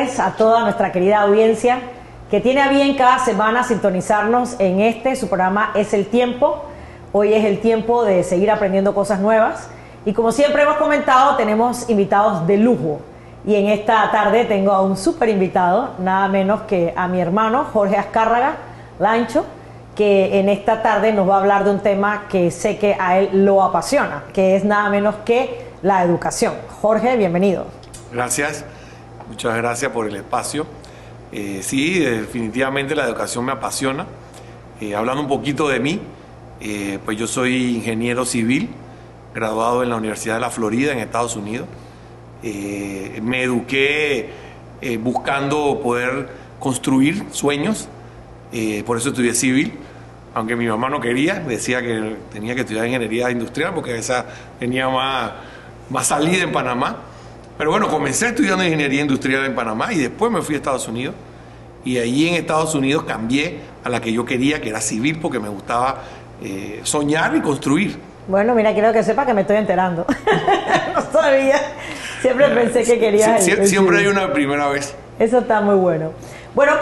tardes a toda nuestra querida audiencia que tiene a bien cada semana sintonizarnos en su programa Es el Tiempo. Hoy es el tiempo de seguir aprendiendo cosas nuevas y como siempre hemos comentado, tenemos invitados de lujo. Y en esta tarde tengo a un súper invitado, nada menos que a mi hermano Jorge Azcárraga, Lancho, que en esta tarde nos va a hablar de un tema que sé que a él lo apasiona, que es nada menos que la educación. Jorge, bienvenido. Gracias, muchas gracias por el espacio. Sí, definitivamente la educación me apasiona. Hablando un poquito de mí, pues yo soy ingeniero civil, graduado en la Universidad de la Florida en Estados Unidos. Me eduqué buscando poder construir sueños, por eso estudié civil, aunque mi mamá no quería, decía que tenía que estudiar ingeniería industrial porque esa tenía más salida en Panamá. Pero bueno, comencé estudiando ingeniería industrial en Panamá y después me fui a Estados Unidos. Y ahí en Estados Unidos cambié a la que yo quería, que era civil, porque me gustaba soñar y construir. Bueno, mira, quiero que sepa que me estoy enterando. No sabía. Siempre pensé que querías siempre hay una primera vez. Eso está muy bueno. Bueno,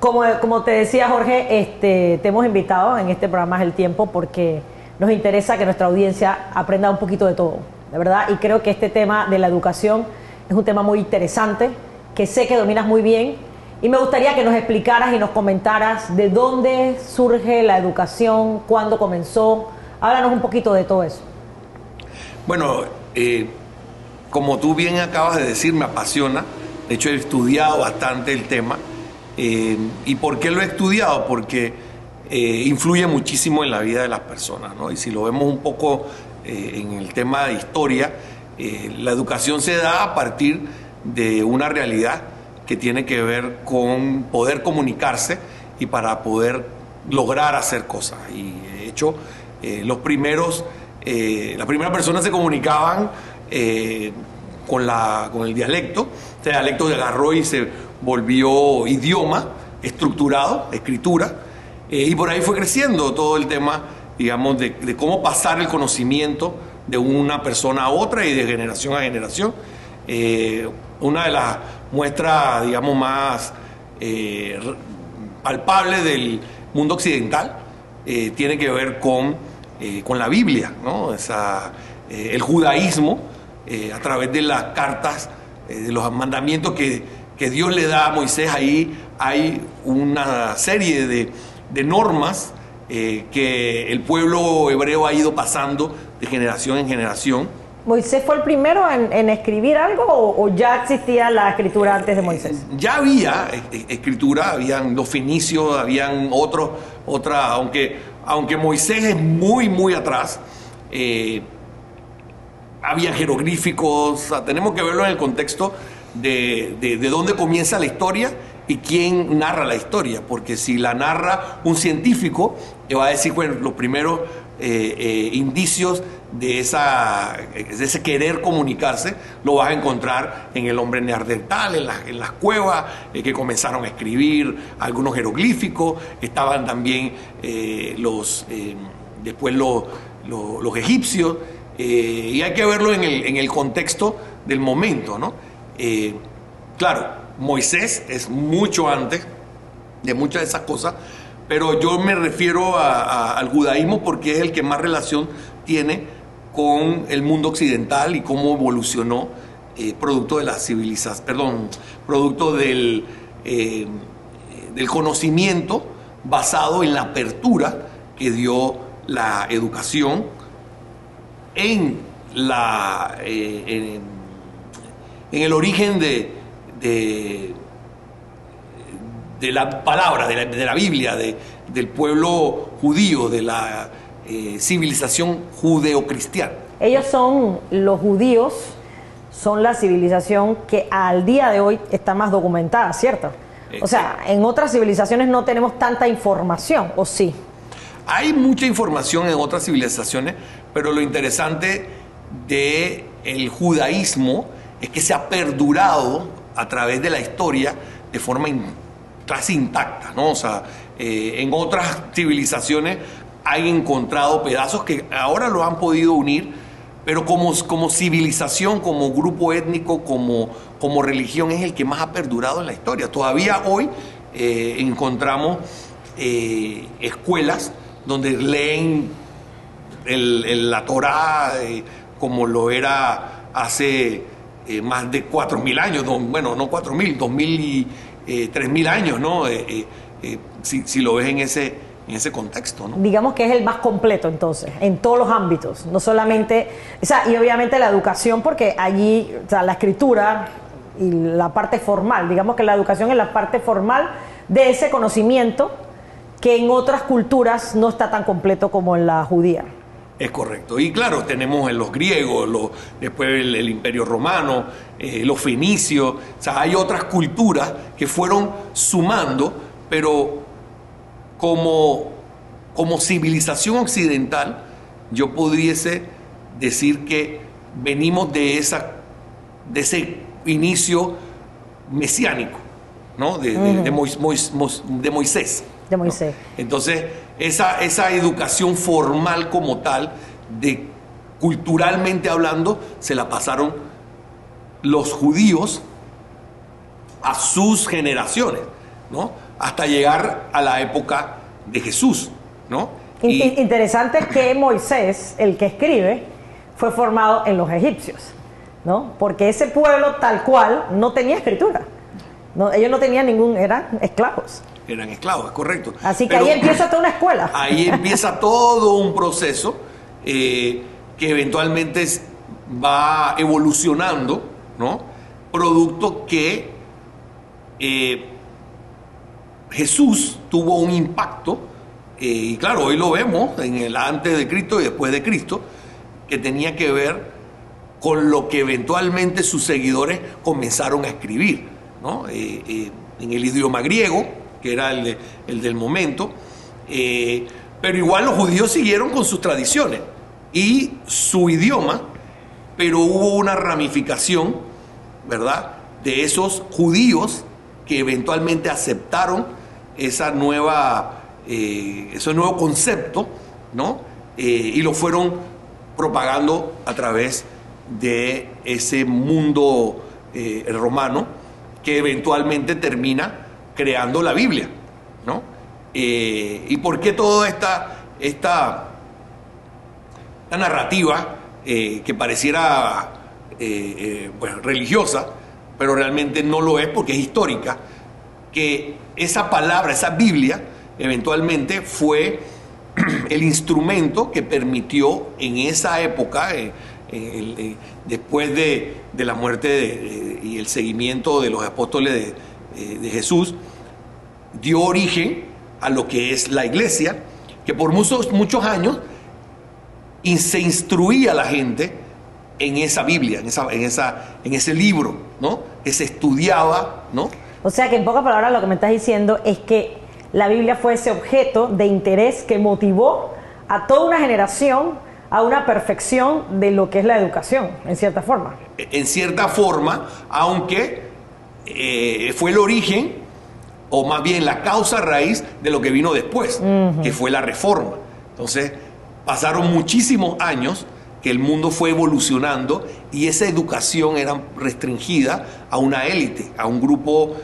como te decía Jorge, te hemos invitado en este programa Es el Tiempo porque nos interesa que nuestra audiencia aprenda un poquito de todo, de verdad. Y creo que este tema de la educación es un tema muy interesante, que sé que dominas muy bien. Y me gustaría que nos explicaras y nos comentaras de dónde surge la educación, cuándo comenzó. Háblanos un poquito de todo eso. Bueno, como tú bien acabas de decir, me apasiona. De hecho, he estudiado bastante el tema. ¿Y por qué lo he estudiado? Porque influye muchísimo en la vida de las personas, ¿no? Y si lo vemos un poco en el tema de historia, la educación se da a partir de una realidad que tiene que ver con poder comunicarse y para poder lograr hacer cosas. Y de hecho, las primeras personas se comunicaban con el dialecto. Este dialecto se agarró y se volvió idioma estructurado, escritura, y por ahí fue creciendo todo el tema, digamos, de cómo pasar el conocimiento de una persona a otra y de generación a generación. Una de las muestras, digamos, más palpables del mundo occidental tiene que ver con la Biblia, ¿no? El judaísmo, a través de las cartas, de los mandamientos que Dios le da a Moisés, ahí hay una serie de normas que el pueblo hebreo ha ido pasando de generación en generación. ¿Moisés fue el primero en escribir algo o ya existía la escritura antes de Moisés? Ya había escritura, habían los fenicios, habían aunque Moisés es muy, muy atrás, había jeroglíficos. O sea, tenemos que verlo en el contexto de dónde comienza la historia y quién narra la historia, porque si la narra un científico, te va a decir, bueno, los primeros indicios de ese querer comunicarse lo vas a encontrar en el hombre neandertal, en las cuevas que comenzaron a escribir algunos jeroglíficos. Estaban también después los egipcios, y hay que verlo en el contexto del momento, ¿no? Claro, Moisés es mucho antes de muchas de esas cosas, pero yo me refiero al judaísmo porque es el que más relación tiene con el mundo occidental y cómo evolucionó producto de la civilización, producto del conocimiento basado en la apertura que dio la educación en el origen de la palabra, de la Biblia, del pueblo judío, de la civilización judeocristiana. Ellos son los judíos, son la civilización que al día de hoy está más documentada, ¿cierto? O sea, en otras civilizaciones no tenemos tanta información, ¿o sí? Hay mucha información en otras civilizaciones, pero lo interesante del judaísmo es que se ha perdurado a través de la historia de forma casi intacta, ¿no? O sea, en otras civilizaciones han encontrado pedazos que ahora lo han podido unir, pero como civilización, como grupo étnico, como como religión es el que más ha perdurado en la historia. Todavía hoy encontramos escuelas donde leen la Torá como lo era hace más de 4.000 años, bueno, no 4.000, 2.000 y 3.000 años, ¿no? Si lo ves en ese contexto, ¿no? Digamos que es el más completo, entonces, en todos los ámbitos, no solamente, o sea, y obviamente la educación, porque allí, o sea, la escritura y la parte formal, digamos que la educación es la parte formal de ese conocimiento que en otras culturas no está tan completo como en la judía. Es correcto. Y claro, tenemos en los griegos, después el Imperio Romano, los fenicios, o sea, hay otras culturas que fueron sumando, pero como civilización occidental, yo pudiese decir que venimos de ese inicio mesiánico, ¿no? De Moisés. De Moisés. ¿No? Entonces, esa educación formal como tal, culturalmente hablando, se la pasaron los judíos a sus generaciones, ¿no? Hasta llegar a la época de Jesús, ¿no? Interesante que Moisés, el que escribe, fue formado en los egipcios, ¿no? Porque ese pueblo tal cual no tenía escritura, ¿no? Ellos no tenían eran esclavos. Eran esclavos, es correcto. Así que ahí empieza toda una escuela. Ahí empieza todo un proceso que eventualmente va evolucionando, ¿no? Producto que Jesús tuvo un impacto, y claro, hoy lo vemos en el antes de Cristo y después de Cristo, que tenía que ver con lo que eventualmente sus seguidores comenzaron a escribir, ¿no? En el idioma griego, que era el del momento, pero igual los judíos siguieron con sus tradiciones y su idioma, pero hubo una ramificación, ¿verdad?, de esos judíos que eventualmente aceptaron ese nuevo concepto, ¿no? Y lo fueron propagando a través de ese mundo romano, que eventualmente termina creando la Biblia, ¿no? ¿Y por qué toda esta narrativa que pareciera bueno, religiosa, pero realmente no lo es porque es histórica, que esa palabra, esa Biblia, eventualmente fue el instrumento que permitió en esa época, después de la muerte y el seguimiento de los apóstoles de Jesús, dio origen a lo que es la iglesia, que por muchos años se instruía a la gente en esa Biblia, en ese libro, ¿no? Que se estudiaba, ¿no? O sea que en pocas palabras lo que me estás diciendo es que la Biblia fue ese objeto de interés que motivó a toda una generación a una perfección de lo que es la educación, en cierta forma. En cierta forma, aunque fue el origen, o más bien la causa raíz de lo que vino después, que fue la Reforma. Entonces, pasaron muchísimos años que el mundo fue evolucionando y esa educación era restringida a una élite, a un grupo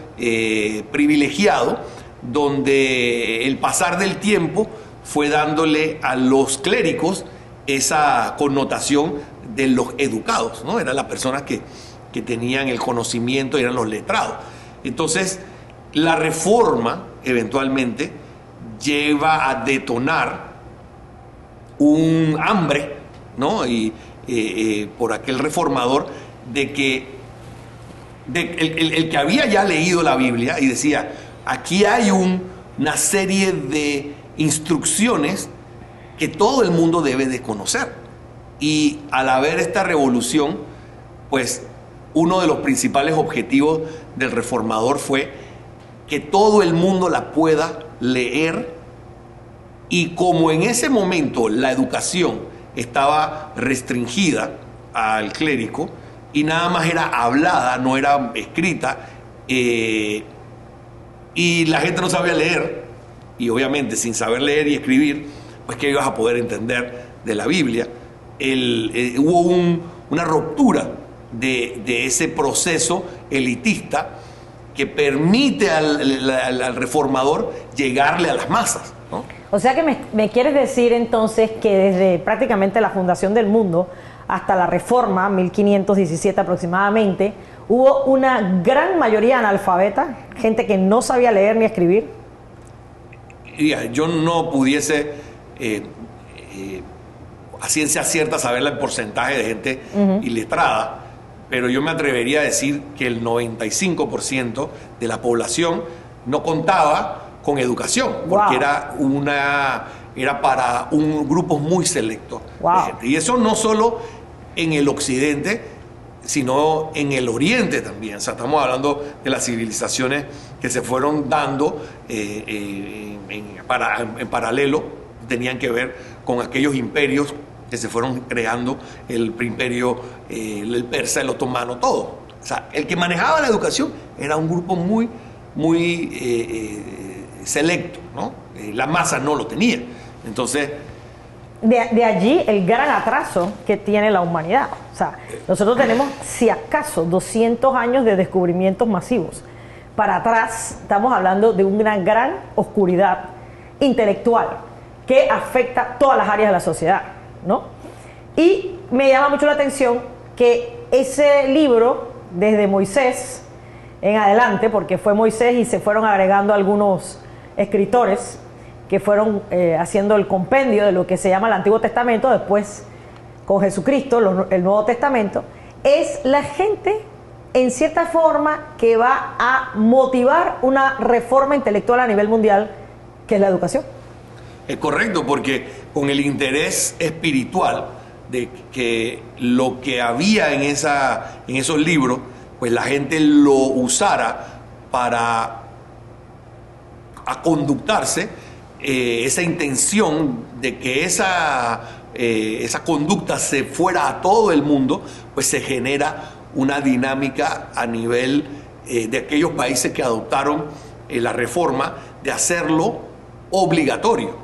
privilegiado, donde el pasar del tiempo fue dándole a los clérigos esa connotación de los educados, ¿no? Eran las personas que tenían el conocimiento, eran los letrados. Entonces, la Reforma eventualmente lleva a detonar un hambre, ¿no? Y por aquel reformador de que el que había ya leído la Biblia y decía, aquí hay una serie de instrucciones que todo el mundo debe de conocer. Y al haber esta revolución, pues uno de los principales objetivos del reformador fue que todo el mundo la pueda leer, y como en ese momento la educación estaba restringida al clérigo y nada más era hablada, no era escrita, y la gente no sabía leer, y obviamente sin saber leer y escribir, pues ¿qué ibas a poder entender de la Biblia? Hubo una ruptura de ese proceso elitista que permite al reformador llegarle a las masas, ¿no? O sea que me quieres decir entonces que desde prácticamente la fundación del mundo hasta la Reforma, 1517 aproximadamente, hubo una gran mayoría analfabeta, gente que no sabía leer ni escribir. Yo no pudiese a ciencia cierta saber el porcentaje de gente iletrada, pero yo me atrevería a decir que el 95% de la población no contaba con educación, porque era para un grupo muy selecto de gente. Y eso no solo en el occidente, sino en el oriente también. O sea, estamos hablando de las civilizaciones que se fueron dando en paralelo, tenían que ver con aquellos imperios que se fueron creando, el imperio, el persa, el otomano, todo. O sea, el que manejaba la educación era un grupo muy selecto, ¿no? La masa no lo tenía. Entonces, de allí el gran atraso que tiene la humanidad. O sea, nosotros tenemos, si acaso, 200 años de descubrimientos masivos. Para atrás estamos hablando de una gran oscuridad intelectual que afecta todas las áreas de la sociedad, ¿no? Y me llama mucho la atención que ese libro, desde Moisés en adelante, porque fue Moisés y se fueron agregando algunos escritores que fueron haciendo el compendio de lo que se llama el Antiguo Testamento, después con Jesucristo, el Nuevo Testamento, es la gente, en cierta forma, que va a motivar una reforma intelectual a nivel mundial, que es la educación. Es correcto, porque con el interés espiritual de que lo que había en esos libros, pues la gente lo usara para conductarse, esa intención de que esa conducta se fuera a todo el mundo, pues se genera una dinámica a nivel de aquellos países que adoptaron la reforma de hacerlo obligatorio.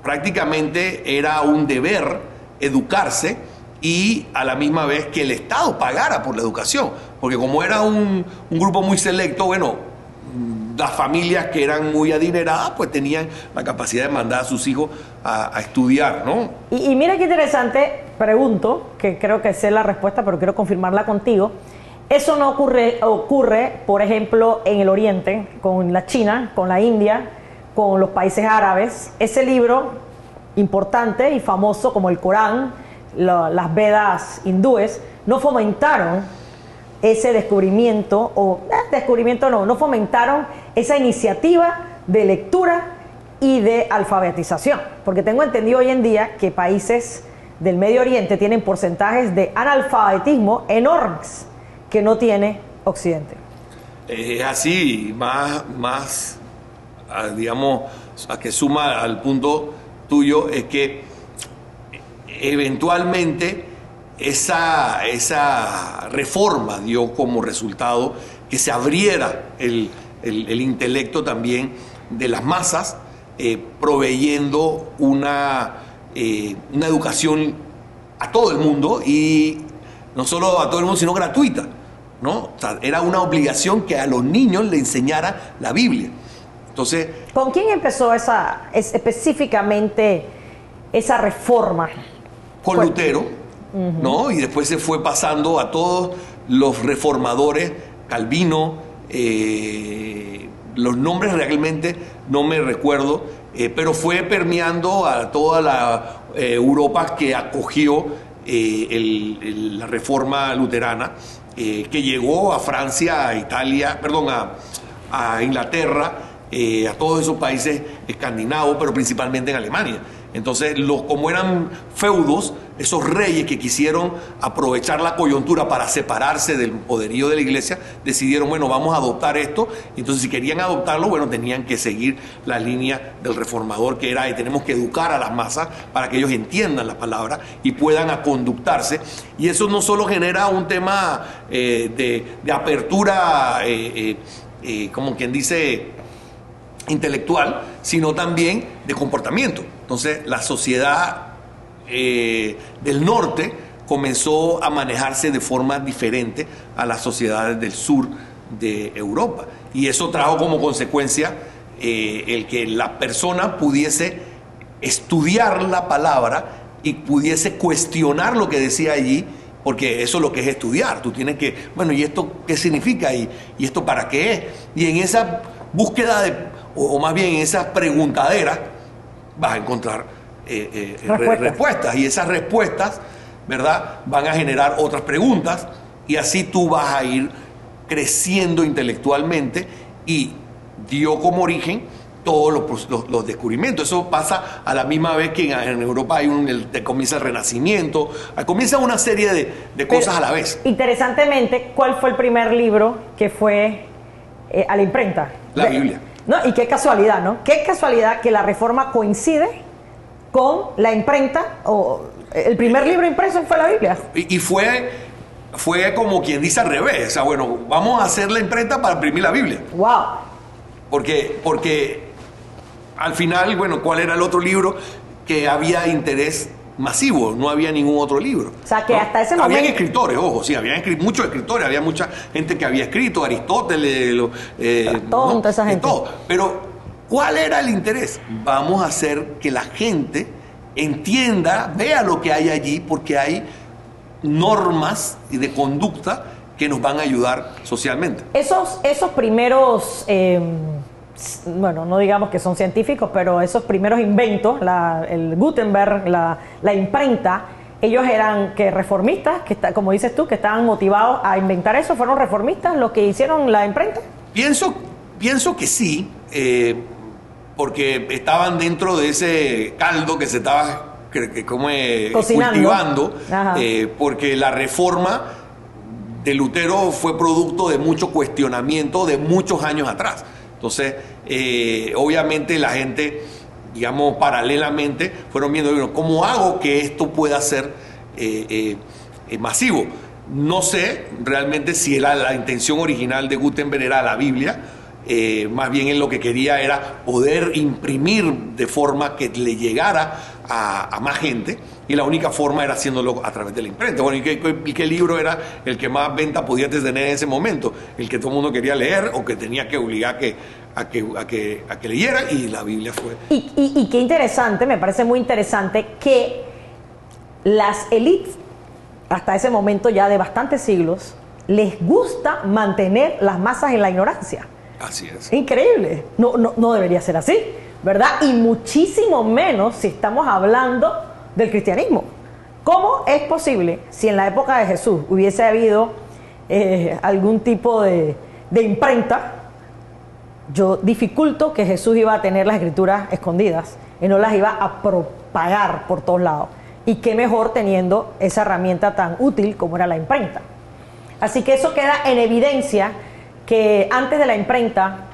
Prácticamente era un deber educarse y a la misma vez que el Estado pagara por la educación, porque como era un grupo muy selecto, bueno, las familias que eran muy adineradas pues tenían la capacidad de mandar a sus hijos a estudiar, ¿no? Y mira qué interesante, pregunto, que creo que sé la respuesta, pero quiero confirmarla contigo. Eso no ocurre, por ejemplo, en el Oriente, con la China, con la India, con los países árabes. Ese libro importante y famoso como el Corán, las Vedas hindúes, no fomentaron ese descubrimiento, no fomentaron esa iniciativa de lectura y de alfabetización, porque tengo entendido hoy en día que países del Medio Oriente tienen porcentajes de analfabetismo enormes que no tiene Occidente. Es así, más digamos, a que suma al punto tuyo, es que eventualmente esa reforma dio como resultado que se abriera el intelecto también de las masas, proveyendo una educación a todo el mundo, y no solo a todo el mundo, sino gratuita, ¿no? O sea, era una obligación que a los niños le enseñara la Biblia. Entonces, ¿con quién empezó específicamente esa reforma? Con Lutero, ¿no? Y después se fue pasando a todos los reformadores, Calvino, los nombres realmente no me recuerdo, pero fue permeando a toda la Europa que acogió la reforma luterana, que llegó a Francia, a Italia, perdón, a Inglaterra, a todos esos países escandinavos, pero principalmente en Alemania. Entonces, como eran feudos, esos reyes que quisieron aprovechar la coyuntura para separarse del poderío de la iglesia, decidieron, bueno, vamos a adoptar esto. Entonces, si querían adoptarlo, bueno, tenían que seguir la línea del reformador, que era, tenemos que educar a las masas para que ellos entiendan la palabra y puedan conductarse. Y eso no solo genera un tema de apertura, como quien dice, intelectual, sino también de comportamiento. Entonces, la sociedad del norte comenzó a manejarse de forma diferente a las sociedades del sur de Europa. Y eso trajo como consecuencia el que la persona pudiese estudiar la palabra y pudiese cuestionar lo que decía allí, porque eso es lo que es estudiar. Tú tienes que, bueno, ¿y esto qué significa? ¿Y esto para qué es? Y en esa búsqueda o más bien en esas preguntaderas, vas a encontrar respuestas. Y esas respuestas, ¿verdad?, van a generar otras preguntas, y así tú vas a ir creciendo intelectualmente, y dio como origen todos los descubrimientos. Eso pasa a la misma vez que en Europa comienza el Renacimiento, comienza una serie de cosas a la vez. Interesantemente, ¿cuál fue el primer libro que fue a la imprenta? La Biblia. ¿No? Y qué casualidad, ¿no? Qué casualidad que la Reforma coincide con la imprenta, o el primer libro impreso fue la Biblia. Y fue como quien dice al revés. O sea, bueno, vamos a hacer la imprenta para imprimir la Biblia. ¡Wow! Porque al final, bueno, ¿cuál era el otro libro que había interés masivo? No había ningún otro libro. O sea, que ¿no? hasta ese momento... Habían escritores, ojo, sí, habían muchos escritores, había mucha gente que había escrito, Aristóteles, toda esa gente. Todo. Pero, ¿cuál era el interés? Vamos a hacer que la gente entienda, vea lo que hay allí, porque hay normas y de conducta que nos van a ayudar socialmente. Esos primeros, bueno, no digamos que son científicos, pero esos primeros inventos, el Gutenberg, la imprenta, ellos eran reformistas, como dices tú, que estaban motivados a inventar eso. ¿Fueron reformistas los que hicieron la imprenta? Pienso que sí, porque estaban dentro de ese caldo que se estaba cultivando, porque la reforma de Lutero fue producto de mucho cuestionamiento de muchos años atrás. Entonces, obviamente la gente, digamos, paralelamente fueron viendo, bueno, ¿cómo hago que esto pueda ser masivo? No sé realmente si la intención original de Gutenberg era la Biblia. Más bien él lo que quería era poder imprimir de forma que le llegara a más gente, y la única forma era haciéndolo a través de la imprenta. Bueno, ¿y qué libro era el que más venta podía tener en ese momento? El que todo el mundo quería leer o que tenía que obligar a que leyera, y la Biblia fue. Y qué interesante, me parece muy interesante que las élites, hasta ese momento ya de bastantes siglos, les gusta mantener las masas en la ignorancia. Así es. Increíble. No debería ser así, ¿verdad? Y muchísimo menos si estamos hablando del cristianismo. ¿Cómo es posible, si en la época de Jesús hubiese habido algún tipo de imprenta? Yo dificulto que Jesús iba a tener las escrituras escondidas y no las iba a propagar por todos lados. Y qué mejor teniendo esa herramienta tan útil como era la imprenta. Así que eso queda en evidencia, que antes de la imprenta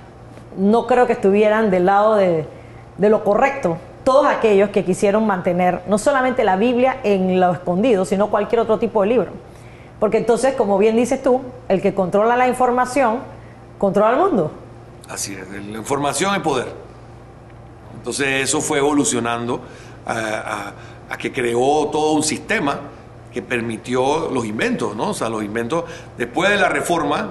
no creo que estuvieran del lado de lo correcto todos aquellos que quisieron mantener no solamente la Biblia en lo escondido, sino cualquier otro tipo de libro. Porque entonces, como bien dices tú, el que controla la información controla el mundo. Así es, la información es poder. Entonces eso fue evolucionando a que creó todo un sistema que permitió los inventos, ¿no? O sea, los inventos, después de la Reforma,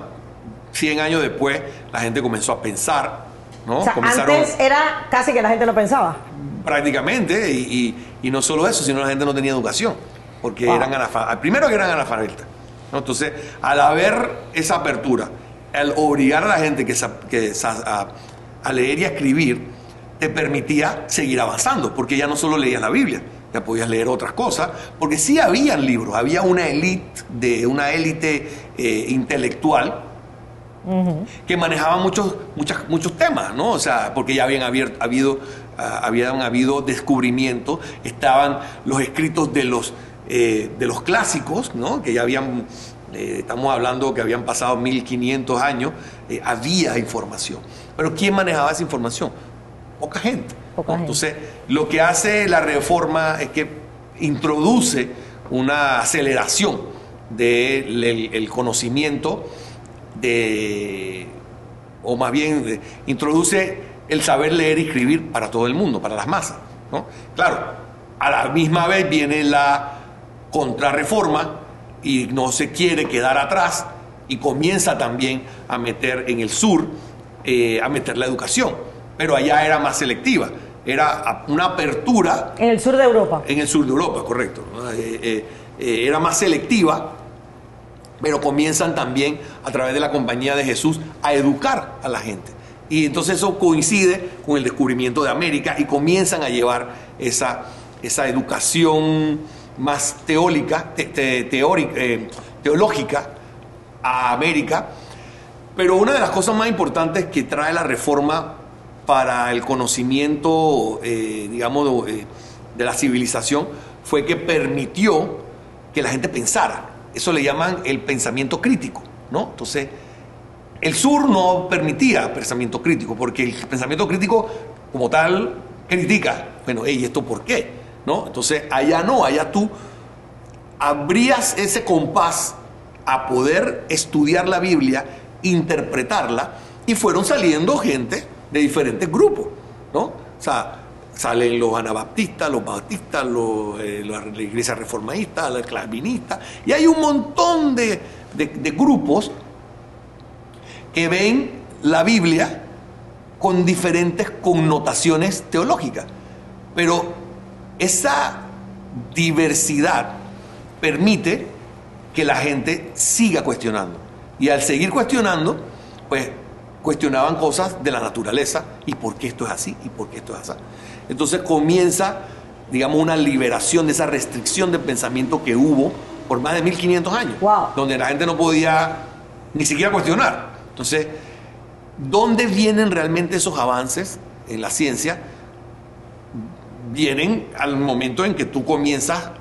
100 años después, la gente comenzó a pensar, ¿no? O sea, antes era casi que la gente no pensaba. Prácticamente, y no solo eso, sino la gente no tenía educación, porque eran primero que eran analfabetas, ¿no? Entonces, al haber esa apertura, al obligar a la gente a leer y a escribir, te permitía seguir avanzando, porque ya no solo leías la Biblia, ya podías leer otras cosas, porque sí habían libros, había una élite intelectual que manejaba muchos temas, ¿no? O sea, porque ya habían habido descubrimientos, estaban los escritos de los clásicos, ¿no? Que ya habían, estamos hablando que habían pasado 1500 años, había información. Pero ¿quién manejaba esa información? Poca gente. Entonces, lo que hace la Reforma es que introduce una aceleración del conocimiento, o más bien introduce el saber leer y escribir para todo el mundo, para las masas, ¿no? Claro, a la misma vez viene la contrarreforma y no se quiere quedar atrás y comienza también a meter en el sur, a meter la educación. Pero allá era más selectiva, era una apertura. En el sur de Europa. En el sur de Europa, correcto. Era más selectiva, pero comienzan también a través de la Compañía de Jesús a educar a la gente. Y entonces eso coincide con el descubrimiento de América y comienzan a llevar esa educación más teológica a América. Pero una de las cosas más importantes que trae la reforma para el conocimiento, digamos, de la civilización fue que permitió que la gente pensara. Eso le llaman el pensamiento crítico, ¿no? Entonces, el sur no permitía pensamiento crítico, porque el pensamiento crítico, como tal, critica. Bueno, ¿y esto por qué? ¿No? Entonces, allá no, allá tú abrías ese compás a poder estudiar la Biblia, interpretarla, y fueron saliendo gente de diferentes grupos, ¿no? O sea, salen los anabaptistas, los bautistas, la iglesia reformadista, la calvinista, y hay un montón de grupos que ven la Biblia con diferentes connotaciones teológicas. Pero esa diversidad permite que la gente siga cuestionando. Y al seguir cuestionando, pues cuestionaban cosas de la naturaleza. ¿Y por qué esto es así? ¿Y por qué esto es así? Entonces comienza, digamos, una liberación de esa restricción de pensamiento que hubo por más de 1500 años. Wow. Donde la gente no podía ni siquiera cuestionar. Entonces, ¿dónde vienen realmente esos avances en la ciencia? Vienen al momento en que tú comienzas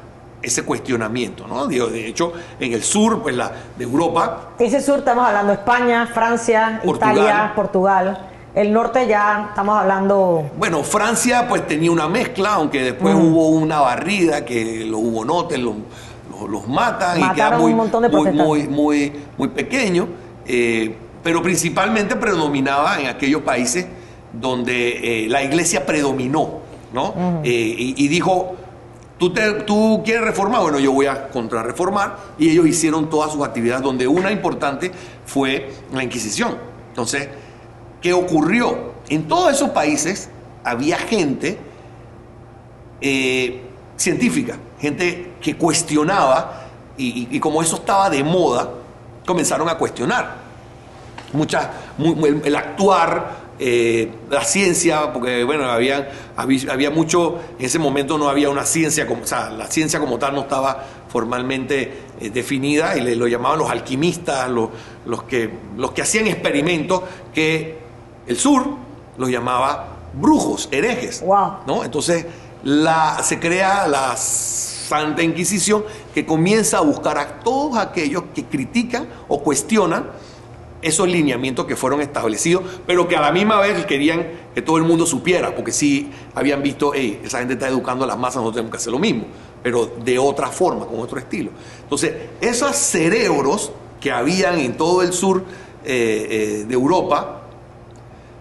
ese cuestionamiento, ¿no? De hecho, en el sur, pues de Europa. Ese sur estamos hablando España, Francia, Portugal, Italia, Portugal. El norte ya estamos hablando. Bueno, Francia pues tenía una mezcla, aunque después hubo una barrida que los hugonotes los matan y queda un montón de muy pequeño. Pero principalmente predominaba en aquellos países donde la iglesia predominó, ¿no? Y dijo, ¿tú quieres reformar? Bueno, yo voy a contrarreformar. Y ellos hicieron todas sus actividades, donde una importante fue la Inquisición. Entonces, ¿qué ocurrió? En todos esos países había gente científica, gente que cuestionaba, y como eso estaba de moda, comenzaron a cuestionar. El actuar, la ciencia, porque bueno, había mucho, en ese momento no había una ciencia, o sea, la ciencia como tal no estaba formalmente definida, y lo llamaban los alquimistas, los que hacían experimentos, que el sur los llamaba brujos, herejes. Wow. ¿No? Entonces se crea la Santa Inquisición, que comienza a buscar a todos aquellos que critican o cuestionan esos lineamientos que fueron establecidos, pero que a la misma vez querían que todo el mundo supiera, porque sí habían visto, esa gente está educando a las masas, nosotros tenemos que hacer lo mismo, pero de otra forma, con otro estilo. Entonces, esos cerebros que habían en todo el sur de Europa,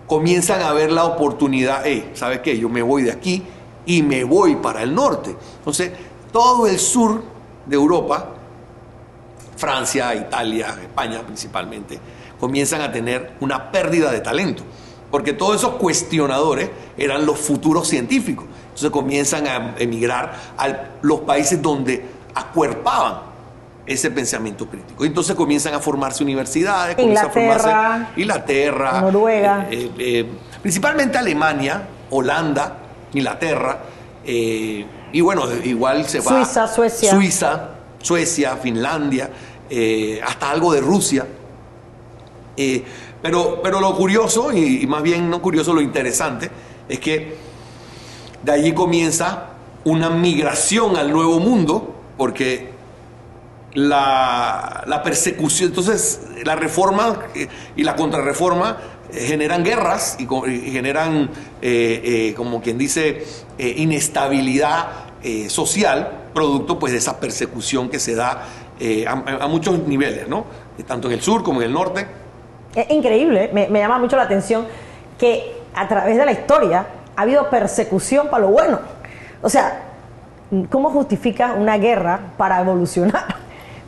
comienzan a ver la oportunidad, ¿sabes qué? Yo me voy de aquí y me voy para el norte. Entonces, todo el sur de Europa, Francia, Italia, España principalmente, comienzan a tener una pérdida de talento, porque todos esos cuestionadores eran los futuros científicos. Entonces comienzan a emigrar a los países donde acuerpaban ese pensamiento crítico. Entonces comienzan a formarse universidades, Inglaterra, Noruega, principalmente Alemania, Holanda, Inglaterra, y bueno, igual se va Suecia, Finlandia, hasta algo de Rusia. Pero lo curioso, y más bien no curioso, lo interesante, es que de allí comienza una migración al Nuevo Mundo, porque la persecución, entonces la reforma y la contrarreforma generan guerras y generan, como quien dice, inestabilidad social, producto pues de esa persecución que se da a muchos niveles, ¿no? Tanto en el sur como en el norte. Es increíble, me llama mucho la atención que a través de la historia ha habido persecución para lo bueno. O sea, ¿cómo justificas una guerra para evolucionar?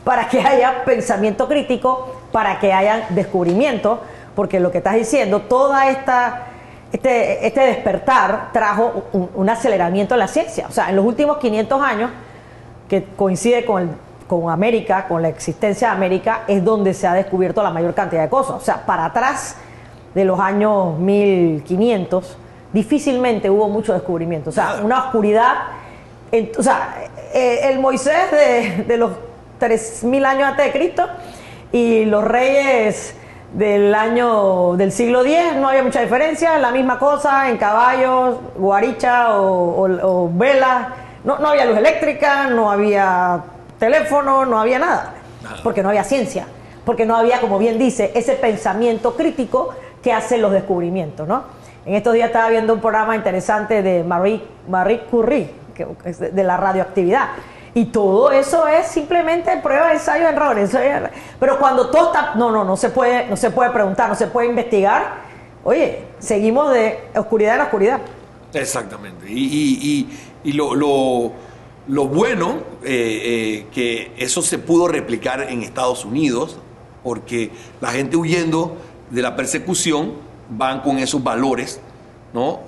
Para que haya pensamiento crítico, para que haya descubrimiento, porque lo que estás diciendo, toda este despertar trajo un aceleramiento en la ciencia. O sea, en los últimos 500 años, que coincide con América, con la existencia de América, es donde se ha descubierto la mayor cantidad de cosas. O sea, para atrás de los años 1500, difícilmente hubo mucho descubrimiento. O sea, una oscuridad. O sea, el Moisés de los 3000 años antes de Cristo y los reyes del siglo X, no había mucha diferencia, la misma cosa, en caballos, guaricha o velas. No había luz eléctrica, no había teléfono, no había nada, porque no había ciencia, porque no había, como bien dice, ese pensamiento crítico que hace los descubrimientos, ¿no? En estos días estaba viendo un programa interesante de Marie Curie, que es de la radioactividad, y todo eso es simplemente prueba, ensayo, errores. Pero cuando todo está, no se puede preguntar, no se puede investigar. Oye, seguimos de oscuridad en oscuridad. Exactamente. Y lo bueno, que eso se pudo replicar en Estados Unidos, porque la gente huyendo de la persecución van con esos valores, ¿no?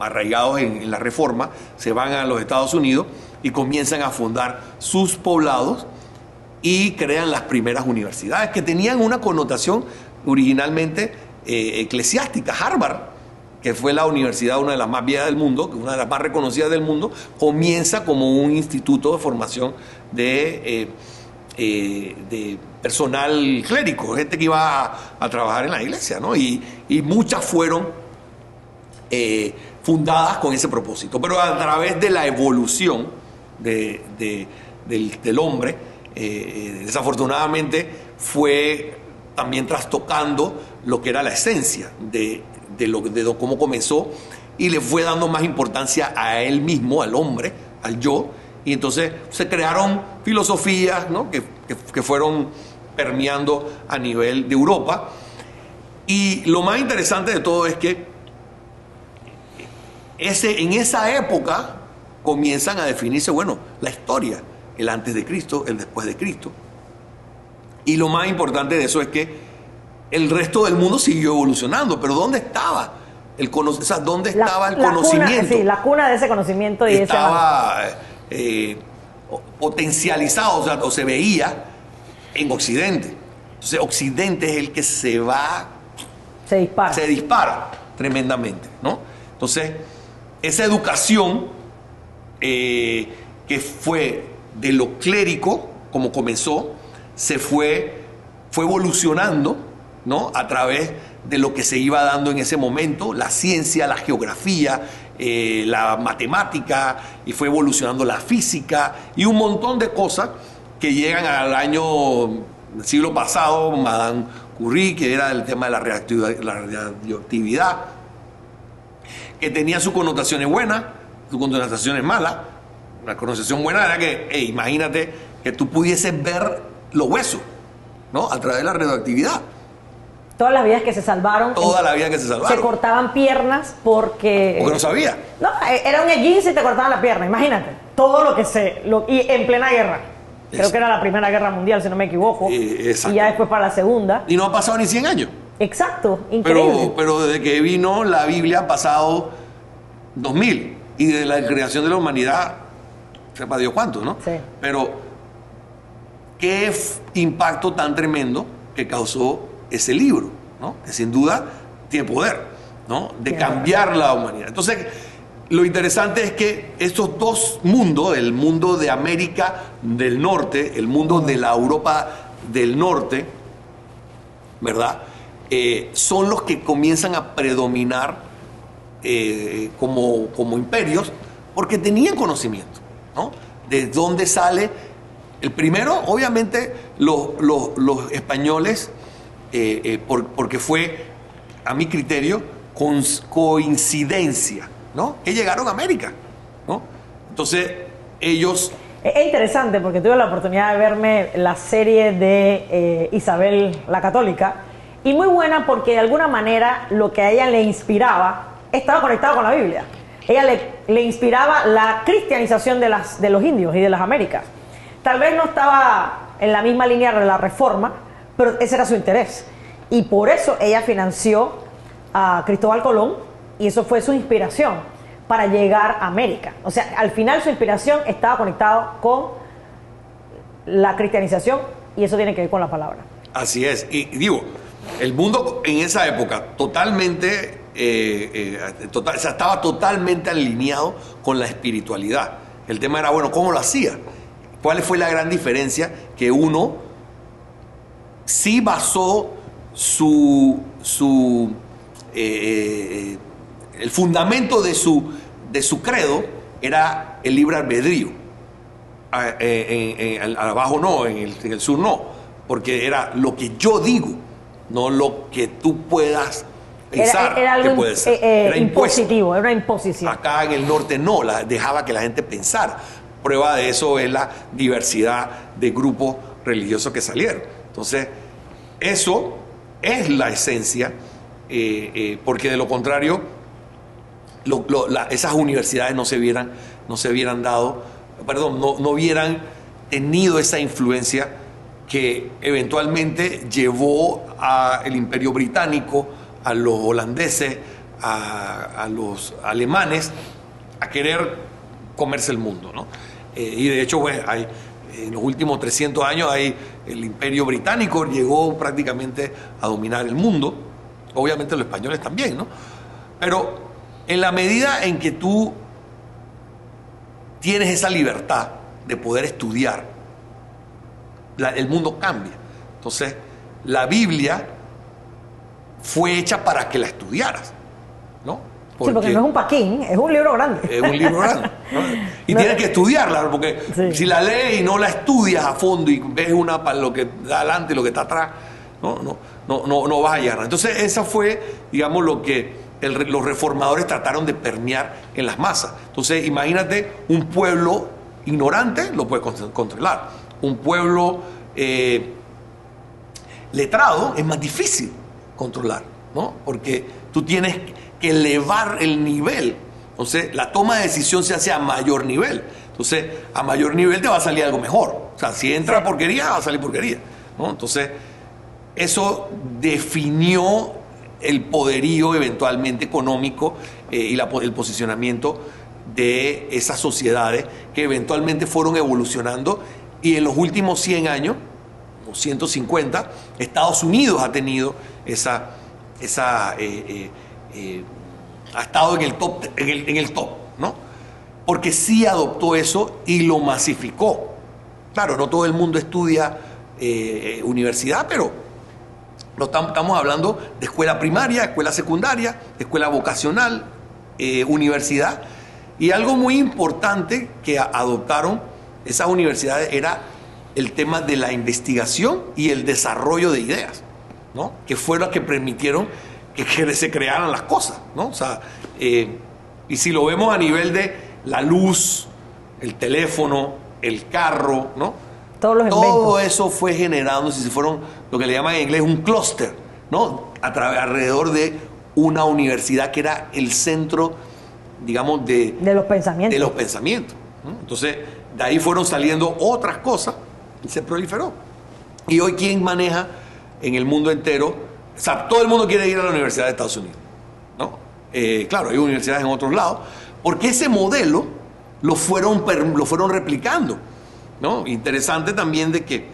Arraigados en la Reforma, se van a los Estados Unidos y comienzan a fundar sus poblados y crean las primeras universidades que tenían una connotación originalmente eclesiástica. Harvard, que fue la universidad, una de las más viejas del mundo, una de las más reconocidas del mundo, comienza como un instituto de formación de personal clérigo, gente que iba a trabajar en la iglesia, ¿no? Y muchas fueron fundadas con ese propósito. Pero a través de la evolución del hombre, desafortunadamente fue también trastocando lo que era la esencia de cómo comenzó, y le fue dando más importancia a él mismo, al hombre, al yo, y entonces se crearon filosofías, ¿no? que fueron permeando a nivel de Europa. Y lo más interesante de todo es que en esa época comienzan a definirse, bueno, la historia, el antes de Cristo, el después de Cristo. Y lo más importante de eso es que el resto del mundo siguió evolucionando, pero ¿dónde estaba el conocimiento? ¿Dónde estaba el conocimiento? La cuna de ese conocimiento y estaba potencializado, o se veía en Occidente. Entonces, Occidente es el que se dispara tremendamente, ¿no? Entonces, esa educación que fue de lo clérigo, como comenzó, fue evolucionando, ¿no? A través de lo que se iba dando en ese momento, la ciencia, la geografía, la matemática, y fue evolucionando la física y un montón de cosas que llegan al del siglo pasado, Madame Curie, que era el tema de la radioactividad, que tenía sus connotaciones buenas, sus connotaciones malas. La connotación buena era que, imagínate que tú pudieses ver los huesos, ¿no? A través de la radioactividad. Todas las vidas que se salvaron. Se cortaban piernas porque no sabía. No, era un esguince y te cortaban la pierna, imagínate. Todo lo que y en plena guerra. Creo que era la Primera Guerra Mundial, si no me equivoco. Y ya después para la Segunda. Y no ha pasado ni 100 años. Exacto, increíble. Pero desde que vino la Biblia han pasado 2000. Y de la creación de la humanidad, sepa Dios cuánto, ¿no? Sí. Pero qué impacto tan tremendo que causó ese libro, ¿no? Que sin duda tiene poder, ¿no? De cambiar la humanidad. Entonces, lo interesante es que estos dos mundos, el mundo de América del Norte, el mundo de la Europa del Norte, ¿verdad? Son los que comienzan a predominar como imperios, porque tenían conocimiento, ¿no? De dónde sale el primero, obviamente los españoles, porque fue, a mi criterio, coincidencia, ¿no? Que llegaron a América, ¿no? Entonces, ellos... Es interesante porque tuve la oportunidad de verme la serie de Isabel la Católica, y muy buena porque de alguna manera lo que a ella le inspiraba estaba conectado con la Biblia. ella le inspiraba la cristianización de los indios y de las Américas. Tal vez no estaba en la misma línea de la reforma, pero ese era su interés. Y por eso ella financió a Cristóbal Colón, y eso fue su inspiración para llegar a América. O sea, al final su inspiración estaba conectada con la cristianización, y eso tiene que ver con la palabra. Así es. Y digo, el mundo en esa época totalmente, o sea, estaba totalmente alineado con la espiritualidad. El tema era, bueno, ¿cómo lo hacía? ¿Cuál fue la gran diferencia? Que uno sí basó el fundamento de su credo era el libre albedrío. Abajo no, en el sur no, porque era lo que yo digo, no lo que tú puedas pensar. Era algo que puede ser. Era impositivo, era una imposición. Acá en el norte no, dejaba que la gente pensara. Prueba de eso es la diversidad de grupos religiosos que salieron. Entonces, eso es la esencia, porque de lo contrario, esas universidades no se hubieran dado, perdón, no hubieran tenido esa influencia que eventualmente llevó al Imperio Británico, a los holandeses, a los alemanes, a querer comerse el mundo, ¿no? Y de hecho, pues, en los últimos 300 años el Imperio Británico llegó prácticamente a dominar el mundo, obviamente los españoles también, ¿no? Pero en la medida en que tú tienes esa libertad de poder estudiar, el mundo cambia. Entonces, la Biblia fue hecha para que la estudiaras, ¿no? Porque no es un paquín, es un libro grande. Es un libro grande, ¿no? Y tienes que estudiarla, porque si la lees y no la estudias a fondo y ves lo que está adelante y lo que está atrás, no vas a llegar. Entonces, esa fue, digamos, lo que los reformadores trataron de permear en las masas. Entonces, imagínate, un pueblo ignorante lo puedes controlar. Un pueblo letrado es más difícil controlar, ¿no? Porque tú tienes que elevar el nivel. Entonces, la toma de decisión se hace a mayor nivel. Entonces, a mayor nivel te va a salir algo mejor. O sea, si entra porquería, va a salir porquería, ¿no? Entonces, eso definió el poderío eventualmente económico y el posicionamiento de esas sociedades que eventualmente fueron evolucionando, y en los últimos 100 años, o 150, Estados Unidos ha tenido ha estado en el top, ¿no? Porque sí adoptó eso y lo masificó. Claro, no todo el mundo estudia universidad, pero estamos hablando de escuela primaria, escuela secundaria, escuela vocacional, universidad. Y algo muy importante que adoptaron esas universidades era el tema de la investigación y el desarrollo de ideas, ¿no? Que fue lo que permitieron que se crearan las cosas, ¿no? O sea, y si lo vemos a nivel de la luz, el teléfono, el carro, ¿no? Todo eso fue generando, si se fueron lo que le llaman en inglés un clúster, ¿no? Alrededor de una universidad que era el centro, digamos, de los pensamientos. De los pensamientos, ¿no? Entonces, de ahí fueron saliendo otras cosas y se proliferó. Y hoy, ¿quién maneja en el mundo entero? O sea, todo el mundo quiere ir a la Universidad de Estados Unidos, ¿no? Claro, hay universidades en otros lados, porque ese modelo lo fueron replicando, ¿no? Interesante también de que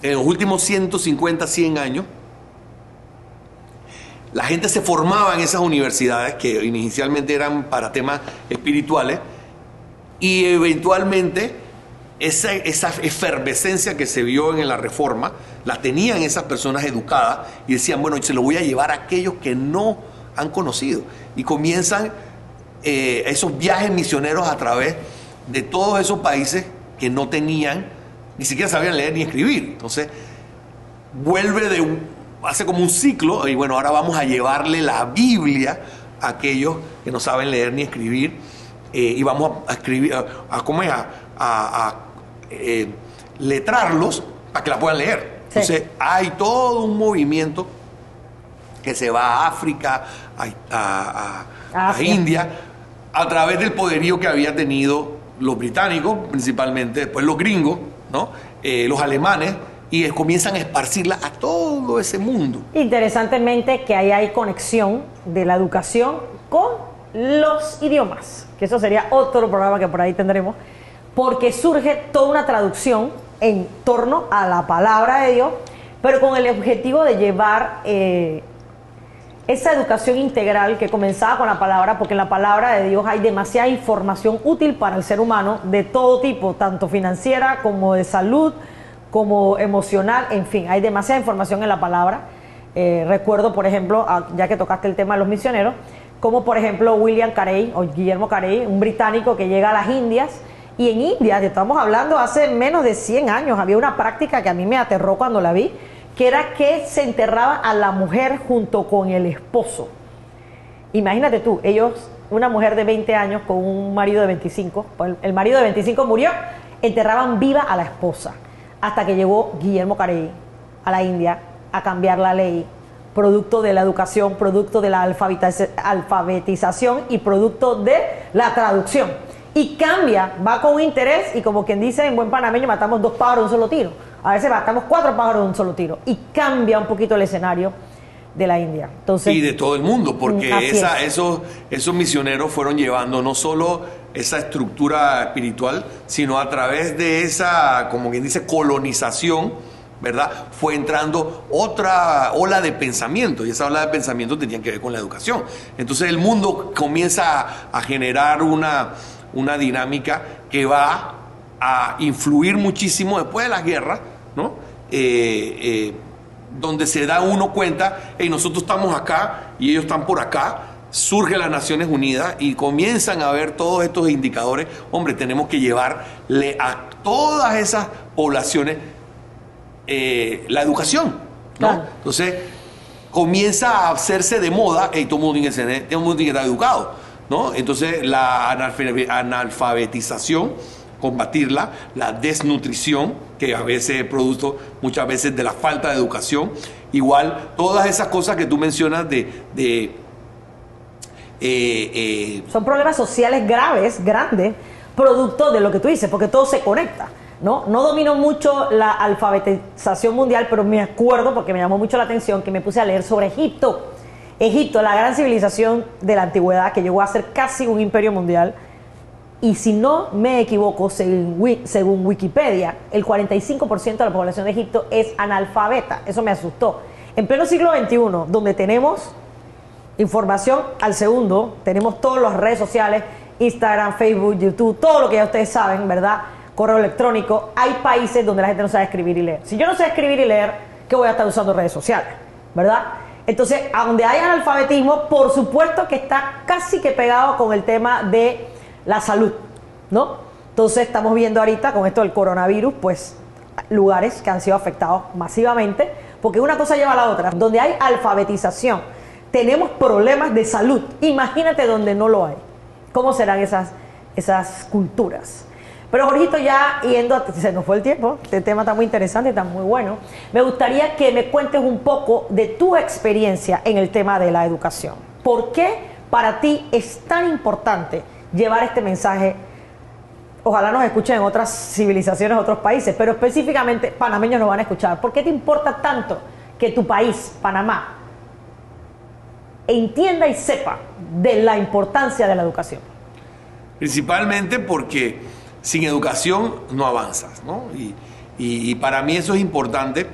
en los últimos 150, 100 años, la gente se formaba en esas universidades que inicialmente eran para temas espirituales, y eventualmente esa efervescencia que se vio en la Reforma la tenían esas personas educadas y decían, bueno, se lo voy a llevar a aquellos que no han conocido, y comienzan esos viajes misioneros a través de todos esos países que no tenían, ni siquiera sabían leer ni escribir. Entonces hace como un ciclo, y bueno, ahora vamos a llevarle la Biblia a aquellos que no saben leer ni escribir, y vamos a escribir, a letrarlos para que la puedan leer. Sí. Entonces hay todo un movimiento que se va a África, a India, a través del poderío que había tenido los británicos, principalmente, después los gringos, ¿no? Los alemanes, y comienzan a esparcirla a todo ese mundo. Interesantemente que ahí hay conexión de la educación con los idiomas, que eso sería otro programa que por ahí tendremos, porque surge toda una traducción en torno a la palabra de Dios, pero con el objetivo de llevar esa educación integral que comenzaba con la palabra, porque en la palabra de Dios hay demasiada información útil para el ser humano de todo tipo, tanto financiera como de salud, como emocional, en fin, hay demasiada información en la palabra. Recuerdo, por ejemplo, ya que tocaste el tema de los misioneros, como por ejemplo William Carey o Guillermo Carey, un británico que llega a las Indias, y en India, que estamos hablando hace menos de 100 años, había una práctica que a mí me aterró cuando la vi, que era que se enterraba a la mujer junto con el esposo. Imagínate tú, ellos, una mujer de 20 años con un marido de 25, pues el marido de 25 murió, enterraban viva a la esposa, hasta que llegó Guillermo Carey a la India a cambiar la ley, producto de la educación, producto de la alfabetización y producto de la traducción. Y cambia, va con un interés, y como quien dice en buen panameño, matamos 2 pájaros de un solo tiro. A veces matamos 4 pájaros de un solo tiro. Y cambia un poquito el escenario de la India. Entonces, y de todo el mundo, porque esos misioneros fueron llevando no solo esa estructura espiritual, sino a través de esa, como quien dice, colonización, ¿verdad? Fue entrando otra ola de pensamiento, y esa ola de pensamiento tenía que ver con la educación. Entonces el mundo comienza a generar una dinámica que va a influir muchísimo después de las guerras, ¿no? Donde se da uno cuenta, hey, nosotros estamos acá y ellos están por acá, surgen las Naciones Unidas y comienzan a ver todos estos indicadores. Hombre, tenemos que llevarle a todas esas poblaciones la educación, ¿no? Claro. Entonces comienza a hacerse de moda, hey, todo el mundo tiene que estar educado, ¿no? Entonces la analfabetización, combatirla, la desnutrición, que a veces es producto muchas veces de la falta de educación, igual todas esas cosas que tú mencionas son problemas sociales graves, grandes, producto de lo que tú dices, porque todo se conecta, ¿no? No domino mucho la alfabetización mundial, pero me acuerdo, porque me llamó mucho la atención, que me puse a leer sobre Egipto. Egipto, la gran civilización de la antigüedad que llegó a ser casi un imperio mundial, y si no me equivoco, según Wikipedia, el 45% de la población de Egipto es analfabeta. Eso me asustó. En pleno siglo XXI, donde tenemos información al segundo, tenemos todas las redes sociales, Instagram, Facebook, YouTube, todo lo que ya ustedes saben, ¿verdad? Correo electrónico, hay países donde la gente no sabe escribir y leer. Si yo no sé escribir y leer, ¿qué voy a estar usando redes sociales? ¿Verdad? Entonces, a donde hay analfabetismo, por supuesto que está casi que pegado con el tema de la salud, ¿no? Entonces estamos viendo ahorita con esto del coronavirus, pues lugares que han sido afectados masivamente, porque una cosa lleva a la otra. Donde hay alfabetización, tenemos problemas de salud. Imagínate donde no lo hay. ¿Cómo serán esas culturas? Pero Jorgito, ya se nos fue el tiempo, este tema está muy interesante, está muy bueno. Me gustaría que me cuentes un poco de tu experiencia en el tema de la educación. ¿Por qué para ti es tan importante llevar este mensaje? Ojalá nos escuchen en otras civilizaciones, otros países, pero específicamente panameños nos van a escuchar. ¿Por qué te importa tanto que tu país, Panamá, entienda y sepa de la importancia de la educación? Principalmente porque sin educación no avanzas, ¿no? Y para mí eso es importante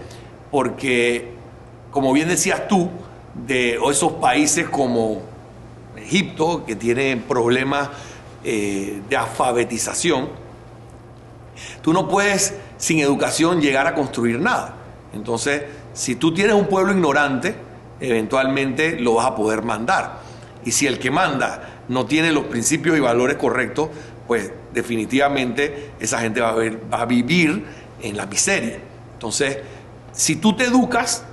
porque, como bien decías tú, de esos países como Egipto, que tienen problemas de alfabetización, tú no puedes sin educación llegar a construir nada. Entonces, si tú tienes un pueblo ignorante, eventualmente lo vas a poder mandar. Y si el que manda no tiene los principios y valores correctos, pues definitivamente esa gente va a vivir en la miseria. Entonces, si tú te educas,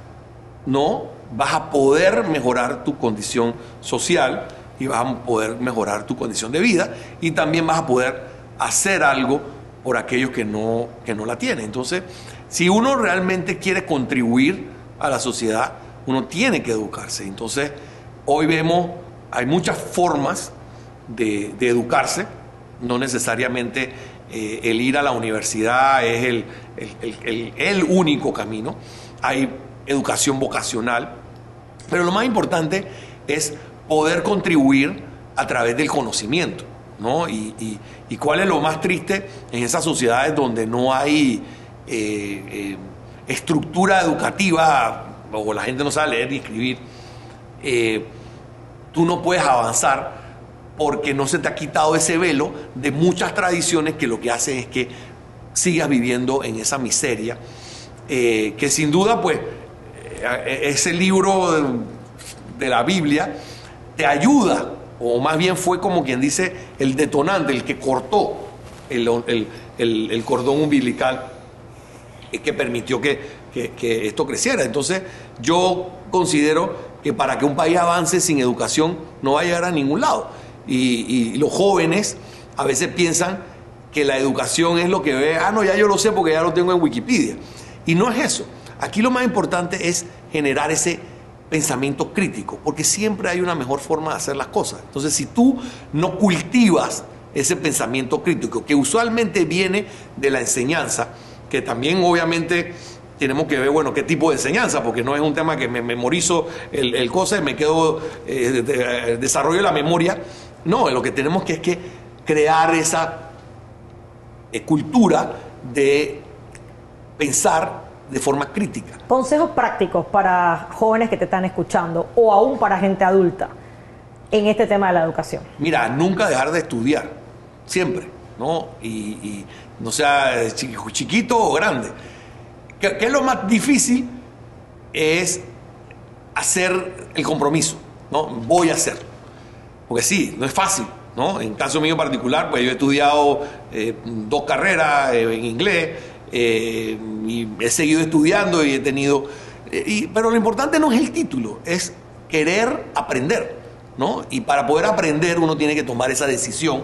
no vas a poder mejorar tu condición social y vas a poder mejorar tu condición de vida, y también vas a poder hacer algo por aquellos que no la tienen. Entonces, si uno realmente quiere contribuir a la sociedad, uno tiene que educarse. Entonces, hoy vemos, hay muchas formas de educarse. No necesariamente el ir a la universidad es el único camino. Hay educación vocacional, pero lo más importante es poder contribuir a través del conocimiento, ¿no? Y cuál es lo más triste en esas sociedades donde no hay estructura educativa, o la gente no sabe leer ni escribir. Tú no puedes avanzar porque no se te ha quitado ese velo de muchas tradiciones que lo que hacen es que sigas viviendo en esa miseria, que sin duda, pues, ese libro de la Biblia te ayuda, o más bien fue como quien dice el detonante, el que cortó el cordón umbilical que permitió que esto creciera. Entonces yo considero que para que un país avance sin educación no va a llegar a ningún lado. Y los jóvenes a veces piensan que la educación es lo que ve, no, ya yo lo sé porque ya lo tengo en Wikipedia. Y no es eso. Aquí lo más importante es generar ese pensamiento crítico, porque siempre hay una mejor forma de hacer las cosas. Entonces, si tú no cultivas ese pensamiento crítico, que usualmente viene de la enseñanza, que también obviamente tenemos que ver, bueno, qué tipo de enseñanza, porque no es un tema que me memorizo el cosa y me quedo, desarrollo la memoria. No, lo que tenemos que es que crear esa cultura de pensar de forma crítica. Consejos prácticos para jóvenes que te están escuchando o aún para gente adulta en este tema de la educación. Mira, nunca dejar de estudiar, siempre, ¿no? Y no sea chiquito o grande. ¿Qué es lo más difícil? Es hacer el compromiso, ¿no? Voy a hacerlo. Porque sí, no es fácil, ¿no? En caso mío particular, pues yo he estudiado 2 carreras en inglés, y he seguido estudiando y he tenido... pero lo importante no es el título, es querer aprender, ¿no? Y para poder aprender uno tiene que tomar esa decisión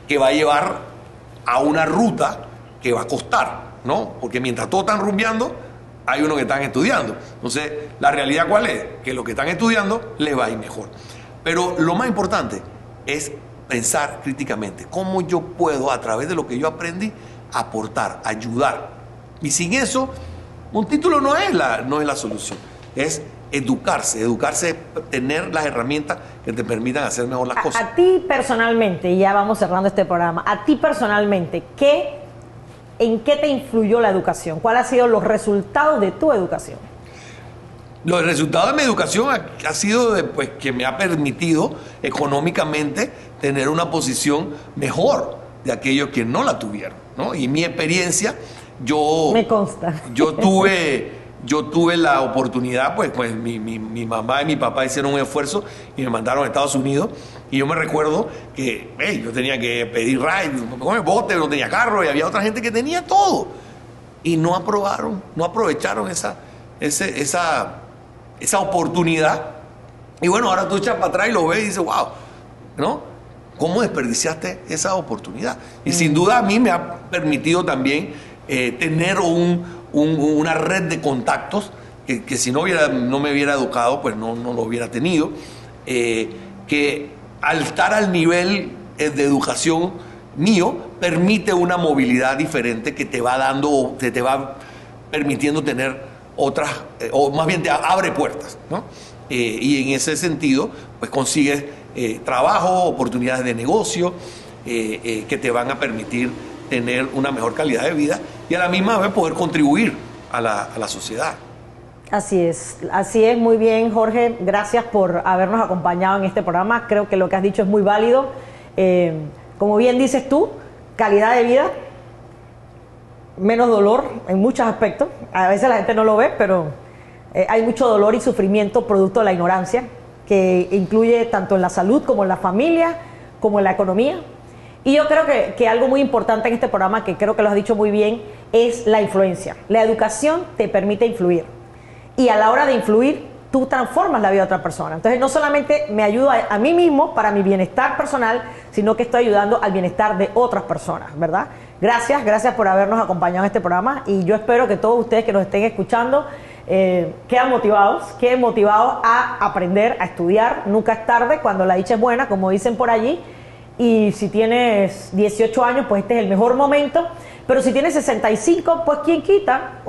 que va a llevar a una ruta que va a costar, ¿no? Porque mientras todos están rumbeando, hay unos que están estudiando. Entonces, ¿la realidad cuál es? Que los que están estudiando les va a ir mejor. Pero lo más importante es pensar críticamente. ¿Cómo yo puedo, a través de lo que yo aprendí, aportar, ayudar? Y sin eso, un título no es la solución. Es educarse, tener las herramientas que te permitan hacer mejor las cosas. A ti personalmente, y ya vamos cerrando este programa, a ti personalmente, ¿en qué te influyó la educación? ¿Cuáles han sido los resultados de tu educación? Los resultados de mi educación ha sido pues, que me ha permitido económicamente tener una posición mejor de aquellos que no la tuvieron, ¿no? Y mi experiencia, me consta. Yo tuve la oportunidad, pues mi mamá y mi papá hicieron un esfuerzo y me mandaron a Estados Unidos. Y yo me recuerdo que yo tenía que pedir ride, comer bote, no tenía carro, y había otra gente que tenía todo. Y no aprovecharon esa oportunidad. Y bueno, ahora tú echas para atrás y lo ves y dices, wow, ¿no? ¿Cómo desperdiciaste esa oportunidad? Y sin duda a mí me ha permitido también tener una red de contactos que si no me hubiera educado, pues no lo hubiera tenido. Que al estar al nivel de educación mío, permite una movilidad diferente que te va dando, que te va permitiendo tener otras, o más bien te abre puertas, ¿no? Y en ese sentido, pues consigues trabajo, oportunidades de negocio, que te van a permitir tener una mejor calidad de vida y a la misma vez poder contribuir a la sociedad. Así es, muy bien, Jorge, gracias por habernos acompañado en este programa. Creo que lo que has dicho es muy válido. Como bien dices tú, calidad de vida, menos dolor en muchos aspectos. A veces la gente no lo ve, pero hay mucho dolor y sufrimiento producto de la ignorancia, que incluye tanto en la salud como en la familia, como en la economía. Y yo creo que algo muy importante en este programa, que creo que lo has dicho muy bien, es la influencia. La educación te permite influir. Y a la hora de influir, tú transformas la vida de otra persona. Entonces, no solamente me ayuda a mí mismo para mi bienestar personal, sino que estoy ayudando al bienestar de otras personas, ¿verdad? Gracias por habernos acompañado en este programa y yo espero que todos ustedes que nos estén escuchando queden motivados a aprender, a estudiar. Nunca es tarde cuando la dicha es buena, como dicen por allí. Y si tienes 18 años, pues este es el mejor momento. Pero si tienes 65, pues ¿quién quita?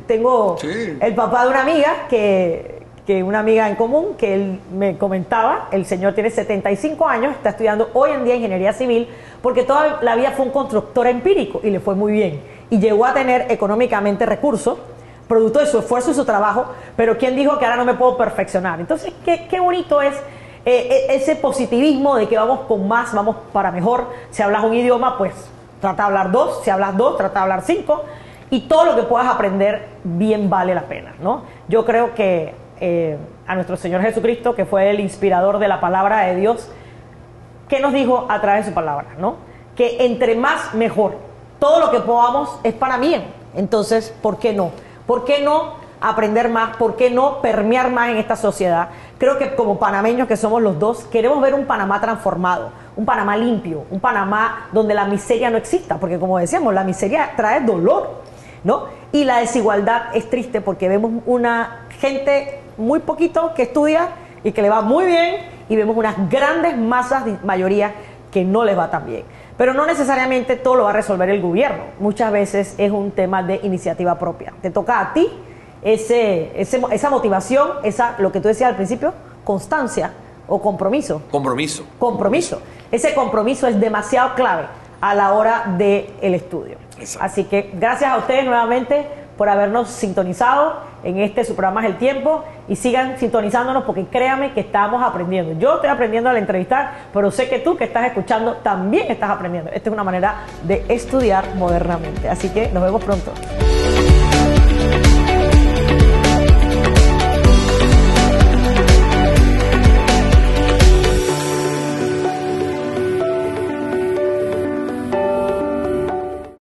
Tengo el papá de una amiga, que una amiga en común, que él me comentaba, el señor tiene 75 años, está estudiando hoy en día ingeniería civil, porque toda la vida fue un constructor empírico y le fue muy bien. Y llegó a tener económicamente recursos, producto de su esfuerzo y su trabajo, pero ¿quién dijo que ahora no me puedo perfeccionar? Entonces, qué bonito es ese positivismo de que vamos con más, vamos para mejor. Si hablas un idioma, pues trata de hablar 2, si hablas 2, trata de hablar 5, y todo lo que puedas aprender bien vale la pena, ¿no? Yo creo que a nuestro Señor Jesucristo, que fue el inspirador de la palabra de Dios, ¿qué nos dijo a través de su palabra, no? Que entre más mejor, todo lo que podamos es para bien. Entonces, ¿por qué no? ¿Por qué no aprender más? ¿Por qué no permear más en esta sociedad? Creo que como panameños que somos los dos, queremos ver un Panamá transformado, un Panamá limpio, un Panamá donde la miseria no exista, porque como decíamos, la miseria trae dolor, ¿no? Y la desigualdad es triste porque vemos una gente muy poquito que estudia y que le va muy bien, y vemos unas grandes masas, mayoría, que no les va tan bien. Pero no necesariamente todo lo va a resolver el gobierno. Muchas veces es un tema de iniciativa propia. Te toca a ti esa motivación, lo que tú decías al principio, constancia o compromiso. Compromiso. Ese compromiso es demasiado clave a la hora del estudio. Exacto. Así que gracias a ustedes nuevamente por habernos sintonizado en su programa Es el Tiempo, y sigan sintonizándonos porque créanme que estamos aprendiendo. Yo estoy aprendiendo al entrevistar, pero sé que tú que estás escuchando también estás aprendiendo. Esta es una manera de estudiar modernamente. Así que nos vemos pronto.